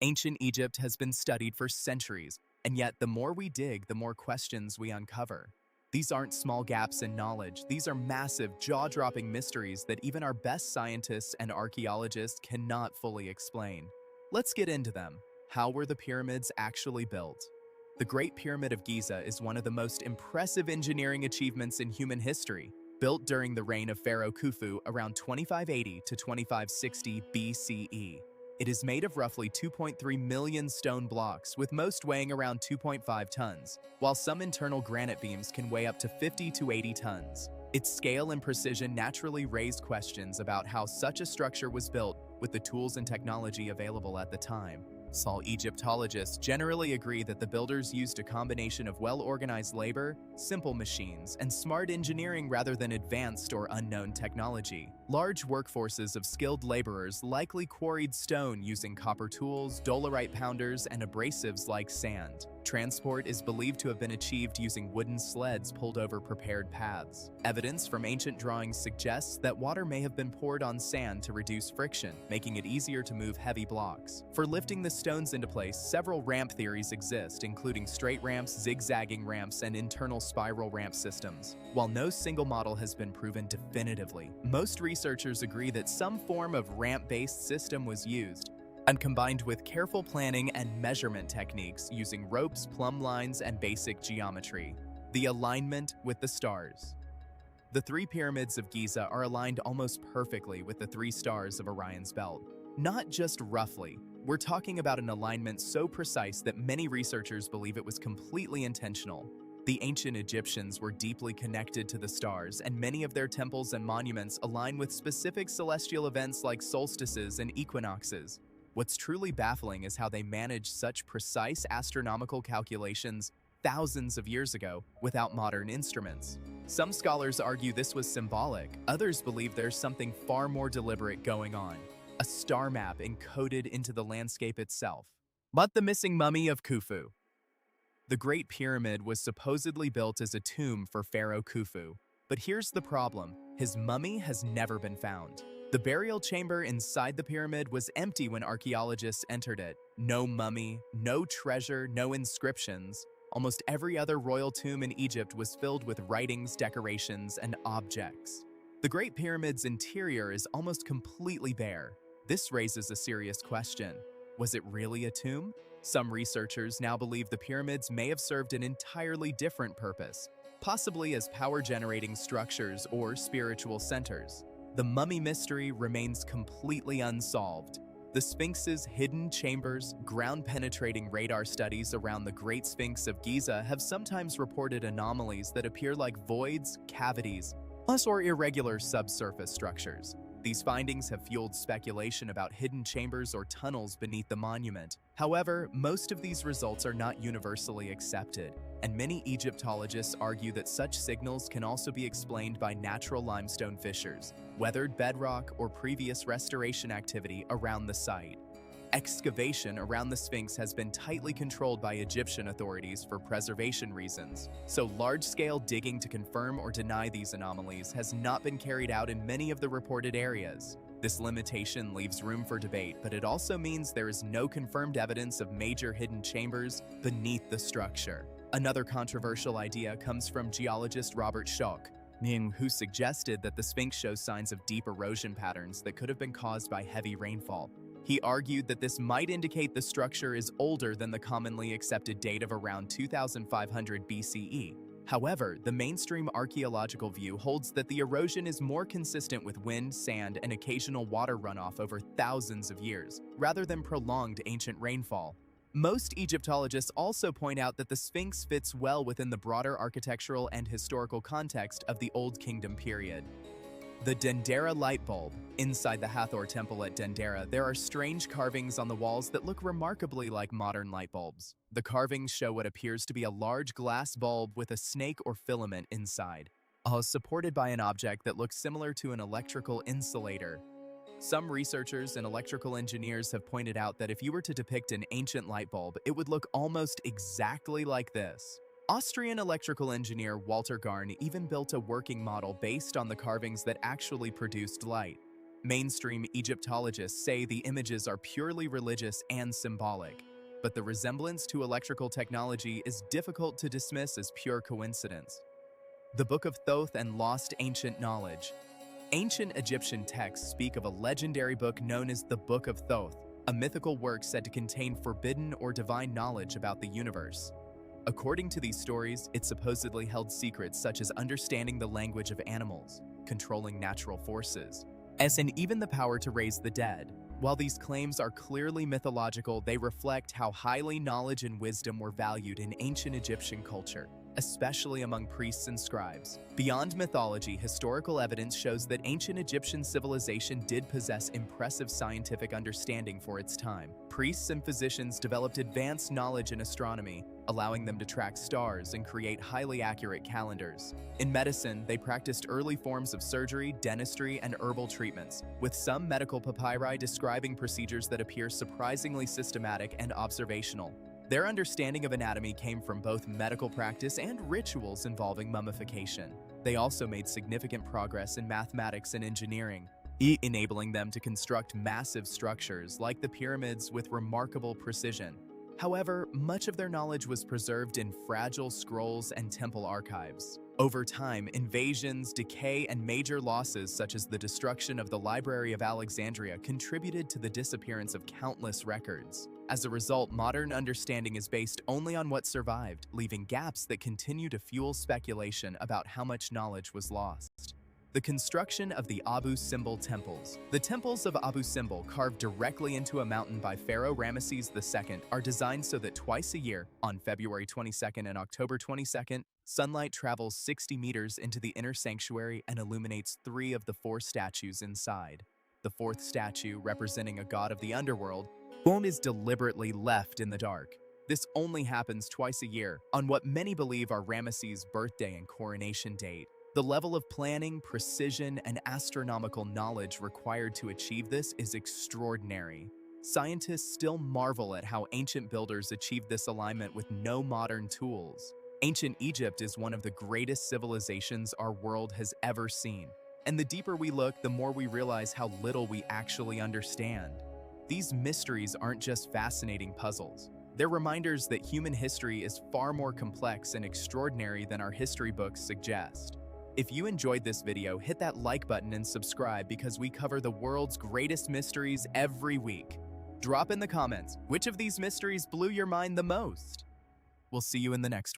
Ancient Egypt has been studied for centuries, and yet the more we dig, the more questions we uncover. These aren't small gaps in knowledge, these are massive, jaw-dropping mysteries that even our best scientists and archaeologists cannot fully explain. Let's get into them. How were the pyramids actually built? The Great Pyramid of Giza is one of the most impressive engineering achievements in human history, built during the reign of Pharaoh Khufu around 2580 to 2560 BCE. It is made of roughly 2.3 million stone blocks, with most weighing around 2.5 tons, while some internal granite beams can weigh up to 50 to 80 tons. Its scale and precision naturally raise questions about how such a structure was built with the tools and technology available at the time. All Egyptologists generally agree that the builders used a combination of well-organized labor, simple machines, and smart engineering rather than advanced or unknown technology. Large workforces of skilled laborers likely quarried stone using copper tools, dolerite pounders, and abrasives like sand. Transport is believed to have been achieved using wooden sleds pulled over prepared paths. Evidence from ancient drawings suggests that water may have been poured on sand to reduce friction, making it easier to move heavy blocks. For lifting the stones into place, several ramp theories exist, including straight ramps, zigzagging ramps, and internal spiral ramp systems. While no single model has been proven definitively, most researchers agree that some form of ramp-based system was used, and combined with careful planning and measurement techniques using ropes, plumb lines, and basic geometry. The alignment with the stars. The three pyramids of Giza are aligned almost perfectly with the three stars of Orion's belt. Not just roughly, we're talking about an alignment so precise that many researchers believe it was completely intentional. The ancient Egyptians were deeply connected to the stars, and many of their temples and monuments align with specific celestial events like solstices and equinoxes. What's truly baffling is how they managed such precise astronomical calculations thousands of years ago without modern instruments. Some scholars argue this was symbolic, others believe there's something far more deliberate going on, a star map encoded into the landscape itself. But the missing mummy of Khufu. The Great Pyramid was supposedly built as a tomb for Pharaoh Khufu, but here's the problem: his mummy has never been found. The burial chamber inside the pyramid was empty when archaeologists entered it. No mummy, no treasure, no inscriptions. Almost every other royal tomb in Egypt was filled with writings, decorations, and objects. The Great Pyramid's interior is almost completely bare. This raises a serious question. Was it really a tomb? Some researchers now believe the pyramids may have served an entirely different purpose, possibly as power-generating structures or spiritual centers. The mummy mystery remains completely unsolved. The Sphinx's hidden chambers, ground-penetrating radar studies around the Great Sphinx of Giza have sometimes reported anomalies that appear like voids, cavities, or irregular subsurface structures. These findings have fueled speculation about hidden chambers or tunnels beneath the monument. However, most of these results are not universally accepted, and many Egyptologists argue that such signals can also be explained by natural limestone fissures, weathered bedrock, or previous restoration activity around the site. Excavation around the Sphinx has been tightly controlled by Egyptian authorities for preservation reasons, so large-scale digging to confirm or deny these anomalies has not been carried out in many of the reported areas. This limitation leaves room for debate, but it also means there is no confirmed evidence of major hidden chambers beneath the structure. Another controversial idea comes from geologist Robert Schoch, who suggested that the Sphinx shows signs of deep erosion patterns that could have been caused by heavy rainfall. He argued that this might indicate the structure is older than the commonly accepted date of around 2500 BCE. However, the mainstream archaeological view holds that the erosion is more consistent with wind, sand, and occasional water runoff over thousands of years, rather than prolonged ancient rainfall. Most Egyptologists also point out that the Sphinx fits well within the broader architectural and historical context of the Old Kingdom period. The Dendera light bulb. Inside the Hathor temple at Dendera, there are strange carvings on the walls that look remarkably like modern light bulbs. The carvings show what appears to be a large glass bulb with a snake or filament inside, supported by an object that looks similar to an electrical insulator. Some researchers and electrical engineers have pointed out that if you were to depict an ancient light bulb, it would look almost exactly like this. Austrian electrical engineer Walter Garn even built a working model based on the carvings that actually produced light. Mainstream Egyptologists say the images are purely religious and symbolic, but the resemblance to electrical technology is difficult to dismiss as pure coincidence. The Book of Thoth and Lost Ancient Knowledge. Ancient Egyptian texts speak of a legendary book known as the Book of Thoth, a mythical work said to contain forbidden or divine knowledge about the universe. According to these stories, it supposedly held secrets such as understanding the language of animals, controlling natural forces, and even the power to raise the dead. While these claims are clearly mythological, they reflect how highly knowledge and wisdom were valued in ancient Egyptian culture, especially among priests and scribes. Beyond mythology, historical evidence shows that ancient Egyptian civilization did possess impressive scientific understanding for its time. Priests and physicians developed advanced knowledge in astronomy, allowing them to track stars and create highly accurate calendars. In medicine, they practiced early forms of surgery, dentistry, and herbal treatments, with some medical papyri describing procedures that appear surprisingly systematic and observational. Their understanding of anatomy came from both medical practice and rituals involving mummification. They also made significant progress in mathematics and engineering, enabling them to construct massive structures like the pyramids with remarkable precision. However, much of their knowledge was preserved in fragile scrolls and temple archives. Over time, invasions, decay, and major losses such as the destruction of the Library of Alexandria contributed to the disappearance of countless records. As a result, modern understanding is based only on what survived, leaving gaps that continue to fuel speculation about how much knowledge was lost. The construction of the Abu Simbel temples. The temples of Abu Simbel, carved directly into a mountain by Pharaoh Ramesses II, are designed so that twice a year, on February 22nd and October 22nd, sunlight travels 60 meters into the inner sanctuary and illuminates 3 of the 4 statues inside. The 4th statue, representing a god of the underworld, is deliberately left in the dark. This only happens twice a year, on what many believe are Ramesses' birthday and coronation date. The level of planning, precision, and astronomical knowledge required to achieve this is extraordinary. Scientists still marvel at how ancient builders achieved this alignment with no modern tools. Ancient Egypt is one of the greatest civilizations our world has ever seen. And the deeper we look, the more we realize how little we actually understand. These mysteries aren't just fascinating puzzles. They're reminders that human history is far more complex and extraordinary than our history books suggest. If you enjoyed this video, hit that like button and subscribe because we cover the world's greatest mysteries every week. Drop in the comments, which of these mysteries blew your mind the most? We'll see you in the next one.